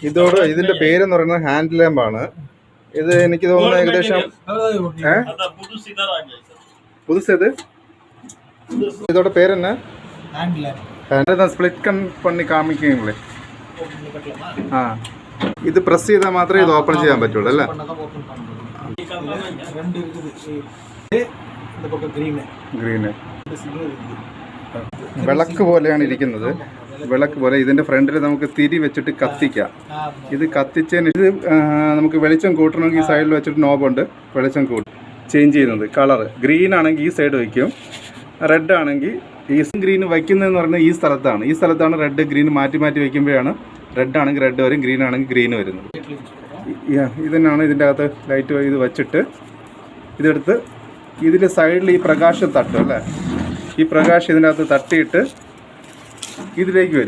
ഇതോട് ഇതിന്റെ പേരെന്ന് പറയുന്നത് ഹാൻഡ് ലാമ്പാണ്. ഇത് എനിക്ക് തോന്നുന്നു ഏകദേശം പുതുസേത് இதோட பேர் என்ன? ஹேண்ட் ஸ்ப்ளிட் பண்ணி காமிக்கீங்களே. ആ ഇത് പ്രസ് ചെയ്താൽ മാത്രമേ ഇത് ഓപ്പൺ ചെയ്യാൻ പറ്റുള്ളൂ അല്ലേ? ഗ്രീന് വിളക്ക് പോലെയാണ് ഇരിക്കുന്നത്. വിളക്ക് പോലെ ഇതിന്റെ ഫ്രണ്ടിൽ നമുക്ക് തിരി വെച്ചിട്ട് കത്തിക്കാം. ഇത് കത്തിച്ചതിന് ഇത് നമുക്ക് വെളിച്ചം കൂട്ടണമെങ്കിൽ ഈ സൈഡിൽ വെച്ചിട്ട് നോബുണ്ട്, വെളിച്ചം കൂട്ടും. ചേഞ്ച് ചെയ്യുന്നത് കളർ ഗ്രീൻ ആണെങ്കിൽ ഈ സൈഡ് വയ്ക്കും, റെഡ് ആണെങ്കിൽ ഈ ഗ്രീൻ വയ്ക്കുന്നതെന്ന് പറഞ്ഞാൽ ഈ സ്ഥലത്താണ് റെഡ് ഗ്രീൻ മാറ്റി മാറ്റി വയ്ക്കുമ്പോഴാണ് റെഡ് ആണെങ്കിൽ റെഡ് വരും, ഗ്രീൻ ആണെങ്കിൽ ഗ്രീൻ വരുന്നത്. ഇതിനാണ് ഇതിൻ്റെ അകത്ത് ലൈറ്റ് ഇത് വെച്ചിട്ട് ഇതെടുത്ത് ഇതിൻ്റെ സൈഡിൽ ഈ പ്രകാശം തട്ടും അല്ലേ? ഈ പ്രകാശം ഇതിൻ്റെ അകത്ത് തട്ടിയിട്ട് ഇതിലേക്ക് വരും.